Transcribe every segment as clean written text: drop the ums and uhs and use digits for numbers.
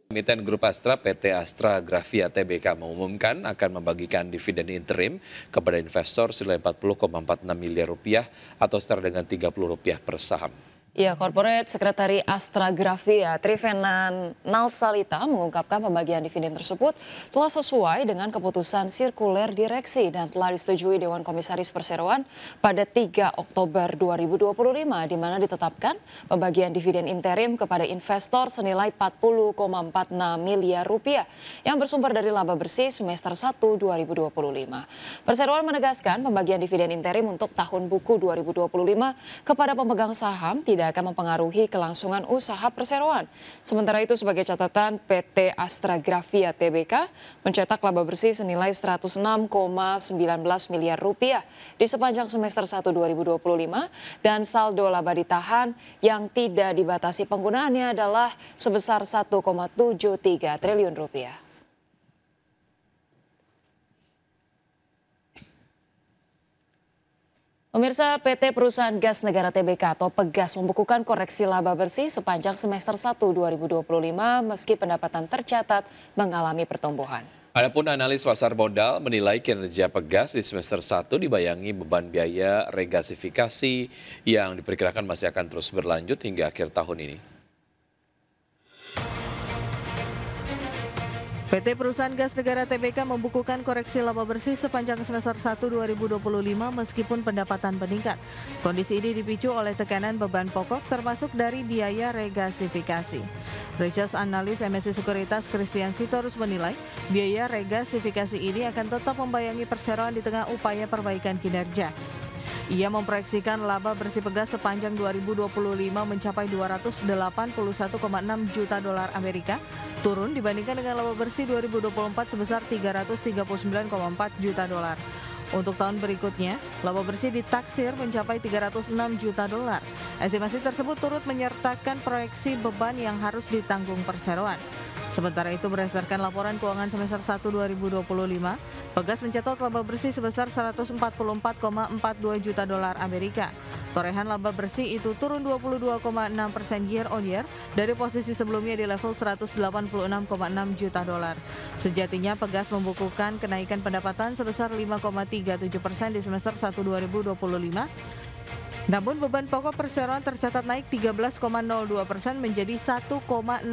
Emiten Grup Astra PT Astra Grafia Tbk mengumumkan akan membagikan dividen interim kepada investor senilai Rp40,46 miliar atau setara dengan Rp30 per saham. Ya, Corporate Sekretari Astra Grafia Trivena Nalsalita mengungkapkan pembagian dividen tersebut telah sesuai dengan keputusan sirkuler direksi dan telah disetujui Dewan Komisaris Perseroan pada 3 Oktober 2025 di mana ditetapkan pembagian dividen interim kepada investor senilai Rp40,46 miliar yang bersumber dari laba bersih semester 1 2025. Perseroan menegaskan pembagian dividen interim untuk tahun buku 2025 kepada pemegang saham tidak akan mempengaruhi kelangsungan usaha perseroan. Sementara itu sebagai catatan PT Astra Grafia Tbk mencetak laba bersih senilai Rp106,19 miliar di sepanjang semester 1 2025 dan saldo laba ditahan yang tidak dibatasi penggunaannya adalah sebesar Rp1,73 triliun. Pemirsa, PT Perusahaan Gas Negara Tbk atau Pegas membukukan koreksi laba bersih sepanjang semester 1 2025 meski pendapatan tercatat mengalami pertumbuhan. Adapun analis pasar modal menilai kinerja Pegas di semester 1 dibayangi beban biaya regasifikasi yang diperkirakan masih akan terus berlanjut hingga akhir tahun ini. PT Perusahaan Gas Negara Tbk membukukan koreksi laba bersih sepanjang semester 1 2025 meskipun pendapatan meningkat. Kondisi ini dipicu oleh tekanan beban pokok termasuk dari biaya regasifikasi. Research analis MNC Sekuritas Christian Sitorus menilai biaya regasifikasi ini akan tetap membayangi perseroan di tengah upaya perbaikan kinerja. Ia memproyeksikan laba bersih Pegas sepanjang 2025 mencapai 281,6 juta dolar Amerika, turun dibandingkan dengan laba bersih 2024 sebesar 339,4 juta dolar. Untuk tahun berikutnya, laba bersih ditaksir mencapai 306 juta dolar. Estimasi tersebut turut menyertakan proyeksi beban yang harus ditanggung perseroan. Sementara itu berdasarkan laporan keuangan semester 1 2025, Pegas mencatat laba bersih sebesar 144,42 juta dolar Amerika. Torehan laba bersih itu turun 22,6% year on year dari posisi sebelumnya di level 186,6 juta dolar. Sejatinya Pegas membukukan kenaikan pendapatan sebesar 5,37% di semester 1 2025. Namun beban pokok perseroan tercatat naik 13,02% menjadi 1,61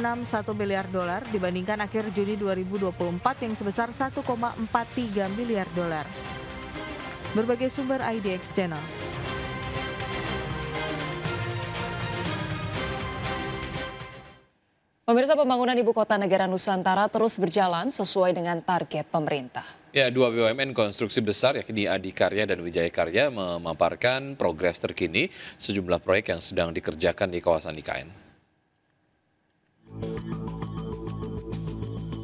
miliar dolar dibandingkan akhir Juni 2024 yang sebesar 1,43 miliar dolar. Berbagai sumber IDX Channel. Pemirsa, pembangunan ibu kota negara Nusantara terus berjalan sesuai dengan target pemerintah. Ya, dua BUMN konstruksi besar yakni Adikarya dan Wijaya Karya memaparkan progres terkini sejumlah proyek yang sedang dikerjakan di kawasan IKN.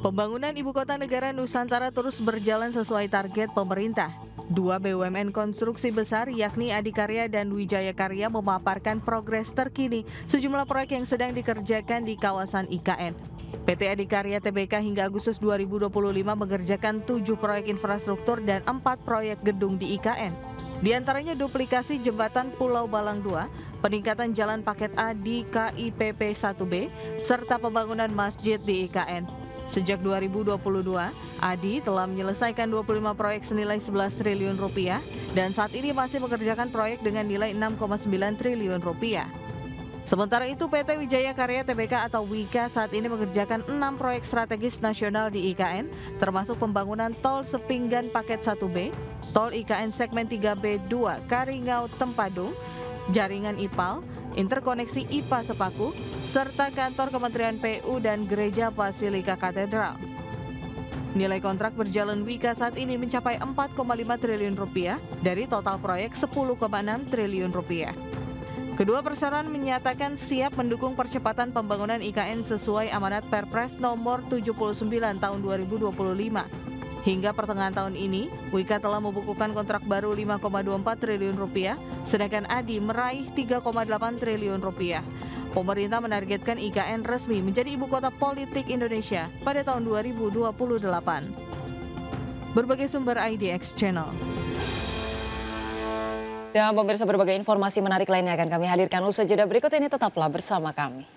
Pembangunan ibu kota negara Nusantara terus berjalan sesuai target pemerintah. Dua BUMN konstruksi besar yakni Adikarya dan Wijaya Karya memaparkan progres terkini sejumlah proyek yang sedang dikerjakan di kawasan IKN. PT Adikarya Tbk hingga Agustus 2025 mengerjakan 7 proyek infrastruktur dan 4 proyek gedung di IKN. Di antaranya duplikasi jembatan Pulau Balang 2, peningkatan jalan paket A di KIPP 1B, serta pembangunan masjid di IKN. Sejak 2022, Adi telah menyelesaikan 25 proyek senilai 11 triliun rupiah dan saat ini masih mengerjakan proyek dengan nilai 6,9 triliun rupiah. Sementara itu PT Wijaya Karya Tbk atau WIKA saat ini mengerjakan 6 proyek strategis nasional di IKN, termasuk pembangunan tol Sepinggan paket 1B, tol IKN segmen 3B2 Karingau Tempadung, jaringan IPAL, interkoneksi IPA Sepaku, serta kantor Kementerian PU dan Gereja Basilika Katedral. Nilai kontrak berjalan WIKA saat ini mencapai 4,5 triliun rupiah dari total proyek 10,6 triliun rupiah. Kedua perseroan menyatakan siap mendukung percepatan pembangunan IKN sesuai amanat Perpres nomor 79 tahun 2025. Hingga pertengahan tahun ini, WIKA telah membukukan kontrak baru 5,24 triliun rupiah, sedangkan Adi meraih 3,8 triliun rupiah. Pemerintah menargetkan IKN resmi menjadi ibu kota politik Indonesia pada tahun 2028. Berbagai sumber IDX Channel. Dan pemirsa, berbagai informasi menarik lainnya akan kami hadirkan usai jeda berikut ini, tetaplah bersama kami.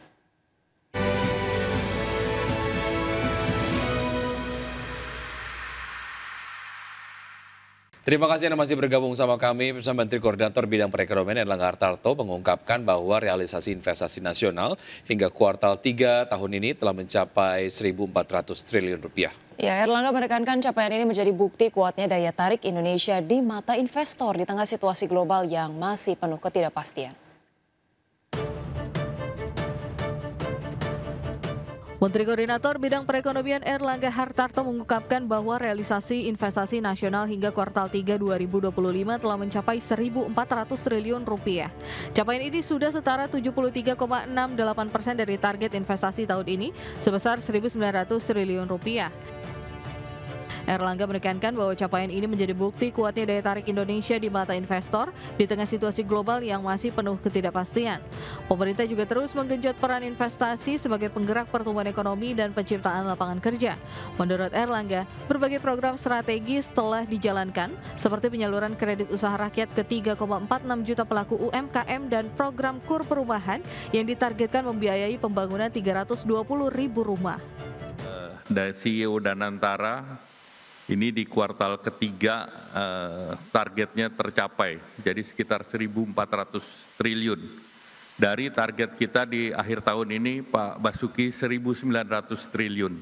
Terima kasih Anda masih bergabung sama kami. Bersama Menteri Koordinator Bidang Perekonomian Erlangga Hartarto mengungkapkan bahwa realisasi investasi nasional hingga kuartal 3 tahun ini telah mencapai 1.400 triliun rupiah. Ya, Erlangga menekankan capaian ini menjadi bukti kuatnya daya tarik Indonesia di mata investor di tengah situasi global yang masih penuh ketidakpastian. Menteri Koordinator Bidang Perekonomian Erlangga Hartarto mengungkapkan bahwa realisasi investasi nasional hingga kuartal 3 2025 telah mencapai 1.400 triliun rupiah. Capaian ini sudah setara 73,68% dari target investasi tahun ini sebesar 1.900 triliun rupiah. Erlangga menekankan bahwa capaian ini menjadi bukti kuatnya daya tarik Indonesia di mata investor di tengah situasi global yang masih penuh ketidakpastian. Pemerintah juga terus menggenjot peran investasi sebagai penggerak pertumbuhan ekonomi dan penciptaan lapangan kerja. Menurut Erlangga, berbagai program strategis telah dijalankan seperti penyaluran kredit usaha rakyat ke 3,46 juta pelaku UMKM dan program KUR perumahan yang ditargetkan membiayai pembangunan 320.000 rumah. Dari CEO Danantara, ini di kuartal ketiga targetnya tercapai, jadi sekitar 1.400 triliun. Dari target kita di akhir tahun ini, Pak Basuki, 1.900 triliun.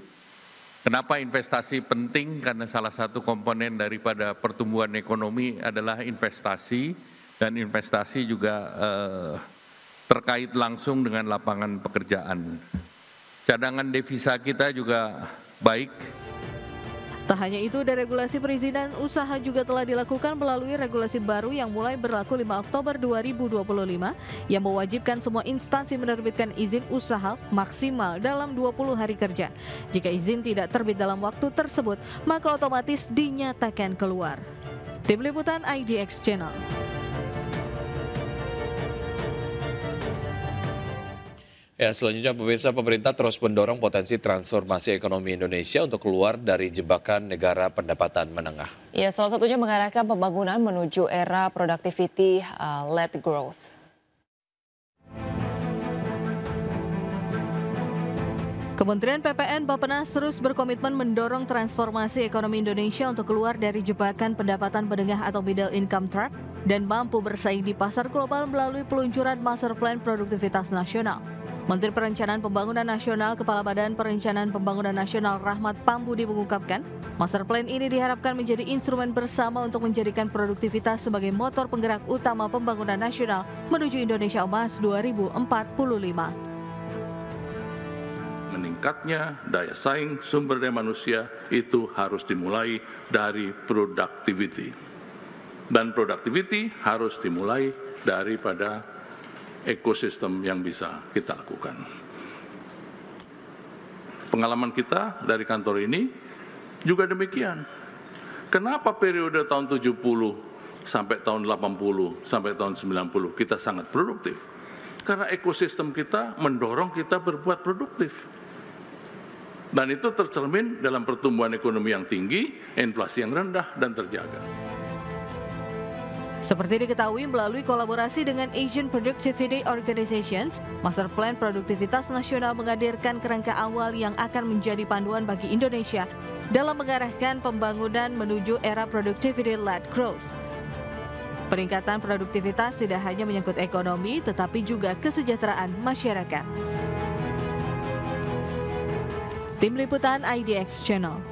Kenapa investasi penting? Karena salah satu komponen daripada pertumbuhan ekonomi adalah investasi, dan investasi juga terkait langsung dengan lapangan pekerjaan. Cadangan devisa kita juga baik. Tak hanya itu, deregulasi perizinan usaha juga telah dilakukan melalui regulasi baru yang mulai berlaku 5 Oktober 2025 yang mewajibkan semua instansi menerbitkan izin usaha maksimal dalam 20 hari kerja. Jika izin tidak terbit dalam waktu tersebut, maka otomatis dinyatakan keluar. Tim Liputan IDX Channel. Ya, selanjutnya pemirsa, pemerintah terus mendorong potensi transformasi ekonomi Indonesia untuk keluar dari jebakan negara pendapatan menengah. Ya, salah satunya mengarahkan pembangunan menuju era productivity-led growth. Kementerian PPN Bappenas terus berkomitmen mendorong transformasi ekonomi Indonesia untuk keluar dari jebakan pendapatan menengah atau middle income trap dan mampu bersaing di pasar global melalui peluncuran Master Plan Produktivitas Nasional. Menteri Perencanaan Pembangunan Nasional Kepala Badan Perencanaan Pembangunan Nasional Rahmat Pambudi mengungkapkan, Master Plan ini diharapkan menjadi instrumen bersama untuk menjadikan produktivitas sebagai motor penggerak utama pembangunan nasional menuju Indonesia Emas 2045. Meningkatnya daya saing sumber daya manusia itu harus dimulai dari productivity. Dan productivity harus dimulai daripada ekosistem yang bisa kita lakukan. Pengalaman kita dari kantor ini juga demikian. Kenapa periode tahun 70 sampai tahun 80 sampai tahun 90 kita sangat produktif? Karena ekosistem kita mendorong kita berbuat produktif. Dan itu tercermin dalam pertumbuhan ekonomi yang tinggi, inflasi yang rendah dan terjaga. Seperti diketahui melalui kolaborasi dengan Asian Productivity Organizations, Master Plan Produktivitas Nasional menghadirkan kerangka awal yang akan menjadi panduan bagi Indonesia dalam mengarahkan pembangunan menuju era productivity-led growth. Peningkatan produktivitas tidak hanya menyangkut ekonomi, tetapi juga kesejahteraan masyarakat. Tim Liputan IDX Channel.